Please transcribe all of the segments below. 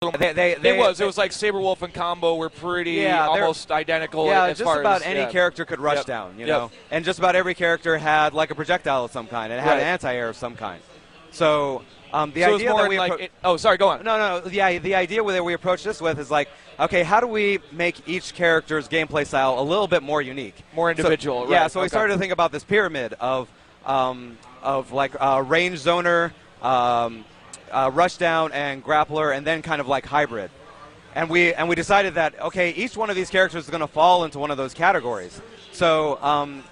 It was like Saberwolf and Combo were pretty almost identical. Yeah, as just far about as, any character could rush down, you know, and just about every character had like a projectile of some kind. It had an anti-air of some kind. So the idea that we sorry, go on. No. The idea that we approach this with is like, okay, how do we make each character's gameplay style a little bit more unique, more individual? So, so we started to think about this pyramid of like range zoner, rush down, and grappler, and then kind of like hybrid. And we decided that, okay, each one of these characters is going to fall into one of those categories. So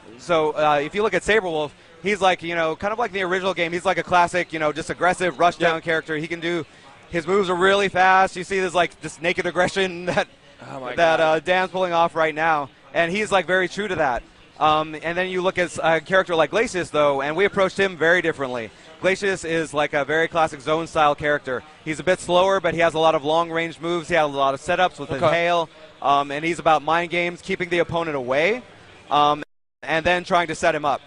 if you look at Saberwolf, he's like, you know, kind of like the original game. He's like a classic, you know, just aggressive rush down character. He can do, his moves are really fast. You see this naked aggression that Dan's pulling off right now, and he's like very true to that. And then you look at a character like Glacius, though, and we approached him very differently. Glacius is like a very classic zone-style character. He's a bit slower, but he has a lot of long-range moves. He has a lot of setups with his hail, and he's about mind games, keeping the opponent away, and then trying to set him up.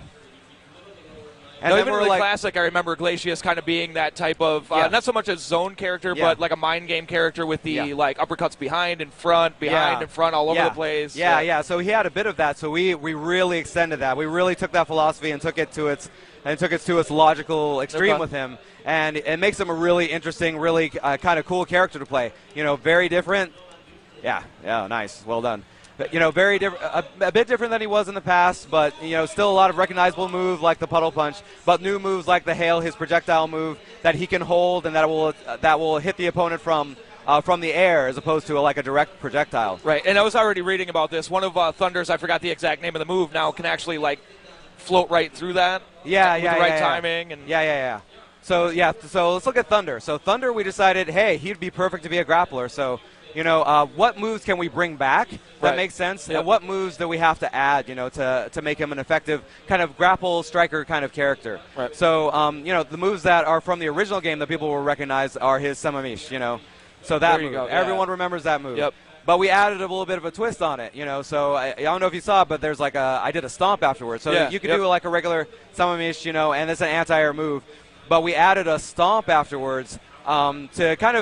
And even in the classic, I remember Glacius kind of being that type of, not so much a zone character, but like a mind game character with the like uppercuts behind and front, behind and front, all over the place. So he had a bit of that. So we really extended that. We really took that philosophy and took it to its logical extreme with him, and it makes him a really interesting, really kind of cool character to play. You know, very different. Yeah, nice, well done. You know, very different, a bit different than he was in the past, but, you know, still a lot of recognizable moves like the puddle punch, but new moves like the hail, his projectile move that he can hold and that will hit the opponent from the air as opposed to like a direct projectile. Right, and I was already reading about this. One of Thunder's, I forgot the exact name of the move, now can actually like float right through that. With the right timing. And So let's look at Thunder. So Thunder, we decided, hey, he'd be perfect to be a grappler. So, you know, what moves can we bring back that makes sense? And what moves do we have to add, you know, to make him an effective kind of grapple striker kind of character? Right. So, you know, the moves that are from the original game that people will recognize are his Samamish, you know. So that move. Everyone remembers that move. Yep. But we added a little bit of a twist on it, you know. So I don't know if you saw it, but there's like I did a stomp afterwards. So you could do like a regular Samamish, you know, and it's an anti-air move. But we added a stomp afterwards. To kind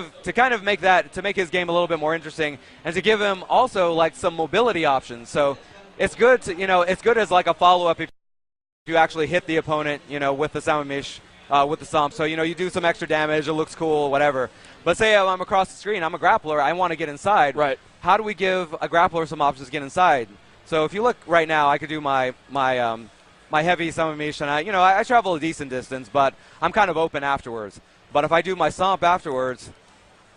of make his game a little bit more interesting, and to give him also like some mobility options. So it's good to, you know, it's good as like a follow-up if you actually hit the opponent, you know, with the Samamish, with the stomp. So, you know, you do some extra damage, it looks cool, whatever. But say I'm across the screen, I'm a grappler, I want to get inside. Right. How do we give a grappler some options to get inside? So if you look right now, I could do my heavy Samamish, and I travel a decent distance, but I'm kind of open afterwards. But if I do my stomp afterwards,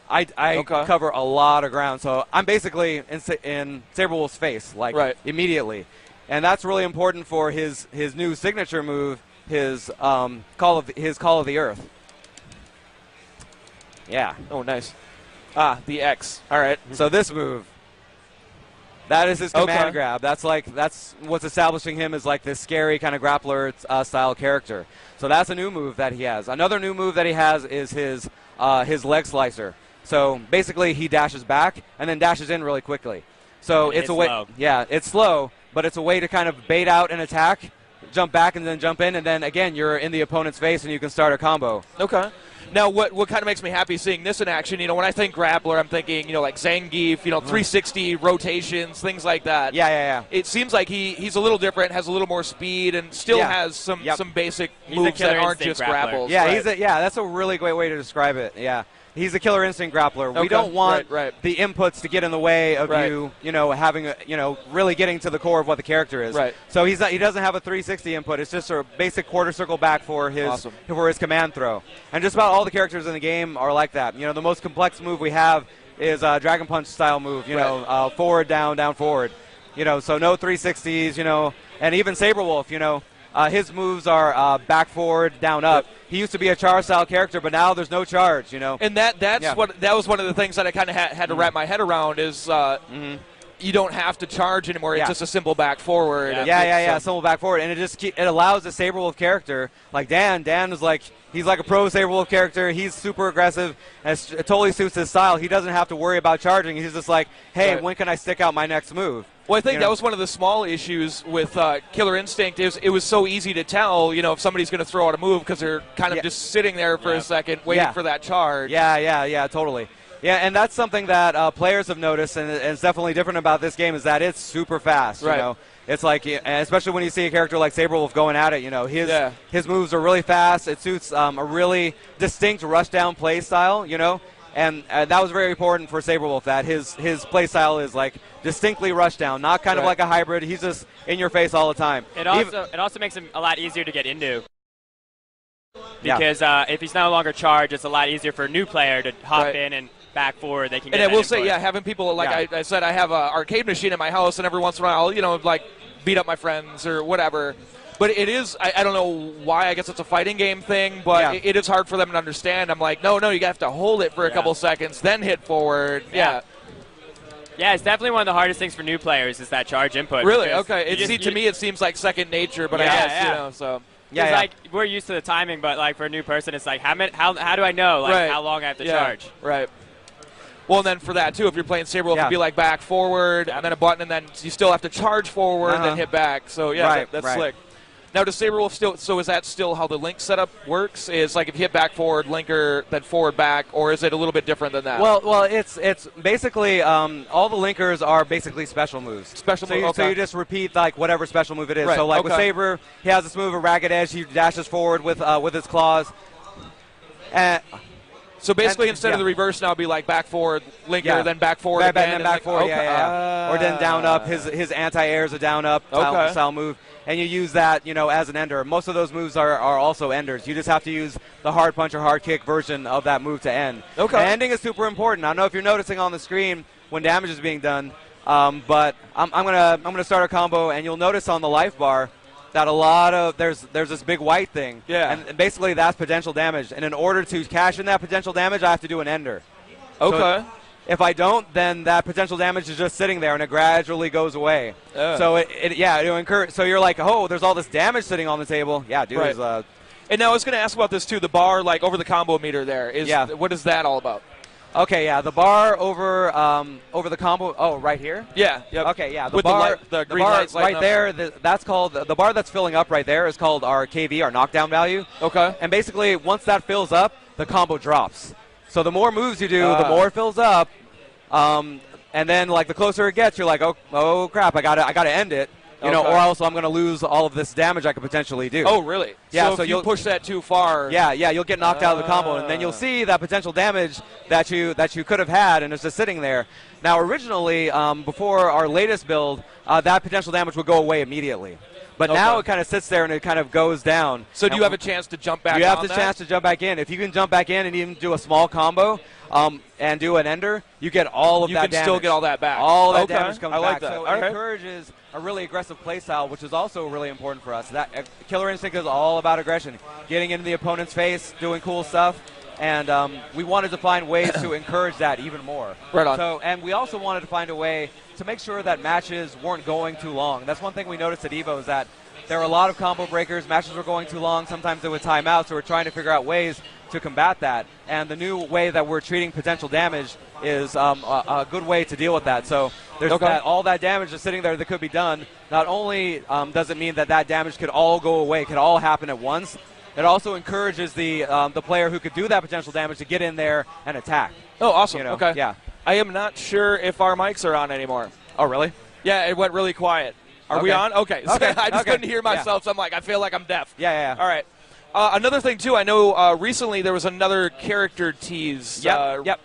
I cover a lot of ground. So I'm basically in Saberwolf's face, like immediately. And that's really important for his new signature move, his Call of the Earth. Yeah. Oh, nice. The X. All right. So this move, that is his command grab. That's what's establishing him as like this scary kind of grappler style character. So that's a new move that he has. Another new move that he has is his leg slicer. So basically he dashes back and then dashes in really quickly. So it's a way. Slow. Yeah, it's slow, but it's a way to kind of bait out an attack, jump back and then jump in, and then again you're in the opponent's face and you can start a combo. Okay. Now, what kind of makes me happy seeing this in action, you know, when I think grappler, I'm thinking, you know, like Zangief, you know, 360 rotations, things like that. Yeah. It seems like he's a little different, has a little more speed, and still has some basic moves that aren't just grapples. Yeah, that's a really great way to describe it. Yeah. He's a killer instinct grappler. Okay. We don't want the inputs to get in the way of you know, having really getting to the core of what the character is. Right. So he doesn't have a 360 input. It's just a basic quarter circle back for his command throw. And just about all the characters in the game are like that. You know, the most complex move we have is a Dragon Punch style move. You know, forward, down, down, forward. You know, so no 360s. You know, and even Saberwolf. You know. His moves are back, forward, down, up. He used to be a charge style character, but now there's no charge, you know. And that was one of the things that I kind of had to wrap my head around is you don't have to charge anymore. It's just a simple back forward. Simple back forward, and it allows the Saberwolf character like Dan. Dan is like he's like a pro Saberwolf character. He's super aggressive, and it totally suits his style. He doesn't have to worry about charging. He's just like, hey, when can I stick out my next move? Well, I think that was one of the small issues with Killer Instinct. It was so easy to tell, you know, if somebody's going to throw out a move because they're kind of just sitting there for a second waiting for that charge. Yeah, totally. Yeah, and that's something that players have noticed, and it's definitely different about this game, is that it's super fast. Right. You know, it's like, especially when you see a character like Saberwolf going at it, you know, his moves are really fast. It suits a really distinct rushdown play style, you know, and that was very important for Saberwolf, that his play style is like distinctly rushdown, not kind of like a hybrid. He's just in your face all the time. It also makes him a lot easier to get into. Because if he's no longer charged, it's a lot easier for a new player to hop in and back forward. They can. And I will say, having people like I said, I have an arcade machine in my house, and every once in a while, you know, like beat up my friends or whatever. But it is, I don't know why. I guess it's a fighting game thing, but it is hard for them to understand. I'm like, no, you have to hold it for a couple seconds, then hit forward. Yeah, it's definitely one of the hardest things for new players is that charge input. Really? Okay. To me, it seems like second nature, but I guess, you know, so. Yeah, like we're used to the timing, but like for a new person, it's like how do I know how long I have to charge? Right. Well, and then for that too, if you're playing Saberwolf, it'd be like back forward, and then a button, and then you still have to charge forward, and then hit back. So that's slick. Now, does Saberwolf still? So is that still how the link setup works? Is like if you hit back forward, linker, then forward back, or is it a little bit different than that? Well, it's basically all the linkers are basically special moves. So you just repeat like whatever special move it is. So like with Saber, he has this move, a Ragged Edge. He dashes forward with his claws. So basically, instead of the reverse, now it'd be like back forward, linker, then back forward again, and then back forward. Or then down up. His anti-air is a down up style move. And you use that, you know, as an ender. Most of those moves are also enders. You just have to use the hard punch or hard kick version of that move to end. And ending is super important. I don't know if you're noticing on the screen when damage is being done, but I'm gonna start a combo, and you'll notice on the life bar that a lot of there's this big white thing. And basically that's potential damage. And in order to cash in that potential damage, I have to do an ender. So if I don't, then that potential damage is just sitting there, and it gradually goes away. So it'll encourage. So you're like, oh, there's all this damage sitting on the table. Yeah, dude. And now I was going to ask about this too. The bar, like over the combo meter, there is. What is that all about? Okay, the bar over the combo. Oh, right here. Yeah. Yep. Okay, the with bar, the green lights right there. That's called the bar that's filling up right there is called our KV, our knockdown value. Okay. And basically, once that fills up, the combo drops. So the more moves you do, the more it fills up. And then like the closer it gets, you're like, oh crap, I gotta end it. You know, or else I'm going to lose all of this damage I could potentially do. Oh, really? Yeah. So if you push that too far. Yeah, you'll get knocked out of the combo, and then you'll see that potential damage that you could have had, and it's just sitting there. Now, originally, before our latest build, that potential damage would go away immediately. But now it kind of sits there and it kind of goes down. So do you have a chance to jump back in? You have the chance to jump back in. If you can jump back in and even do a small combo and do an ender, you get all of that damage. You can still get all that back. All that damage comes back. That. So it encourages a really aggressive playstyle, which is also really important for us. That Killer Instinct is all about aggression, getting into the opponent's face, doing cool stuff. And we wanted to find ways to encourage that even more. Right on. And we also wanted to find a way to make sure that matches weren't going too long. That's one thing we noticed at EVO is that there were a lot of combo breakers. Matches were going too long. Sometimes they would time out, so we're trying to figure out ways to combat that. And the new way that we're treating potential damage is a good way to deal with that. So there's all that damage is sitting there that could be done. Not only does it mean that damage could all go away, could all happen at once, it also encourages the player who could do that potential damage to get in there and attack. Oh, awesome. You know? Okay. Yeah. I am not sure if our mics are on anymore. Oh, really? Yeah, it went really quiet. Are we on? Okay. So I just couldn't hear myself, so I'm like, I feel like I'm deaf. Yeah. All right. Another thing, too, I know recently there was another character tease. Yep.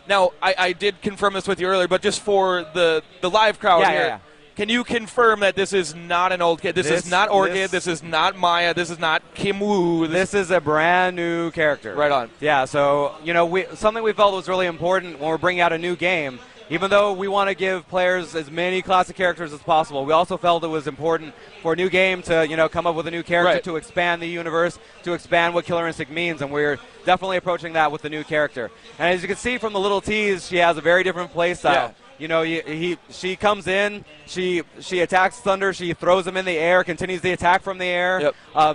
Now, I did confirm this with you earlier, but just for the live crowd here, can you confirm that this is not an old kid? This is not Orchid. This is not Maya. This is not Kim Woo. This is a brand new character. Right on. Yeah, so, you know, something we felt was really important when we're bringing out a new game. Even though we want to give players as many classic characters as possible, we also felt it was important for a new game to, you know, come up with a new character to expand the universe, to expand what Killer Instinct means, and we're definitely approaching that with the new character. And as you can see from the little tease, she has a very different play style. You know, she comes in, she attacks Thunder, she throws him in the air, continues the attack from the air,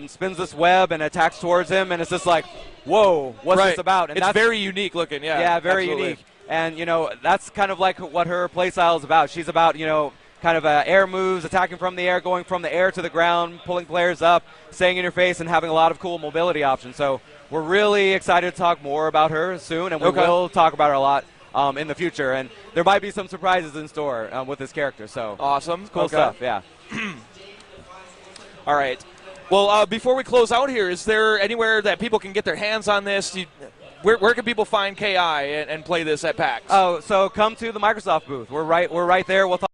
spins this web and attacks towards him, and it's just like, whoa, what's this about? And it's very unique looking, Yeah, very unique. And, you know, that's kind of like what her playstyle is about. She's about, you know, kind of air moves, attacking from the air, going from the air to the ground, pulling players up, staying in your face, and having a lot of cool mobility options. So we're really excited to talk more about her soon, and we will talk about her a lot in the future, and there might be some surprises in store with this character. So awesome, cool stuff. Yeah. All right. Well, before we close out here, is there anywhere that people can get their hands on this? Where can people find KI and play this at PAX? Oh, so come to the Microsoft booth. We're right there. We'll talk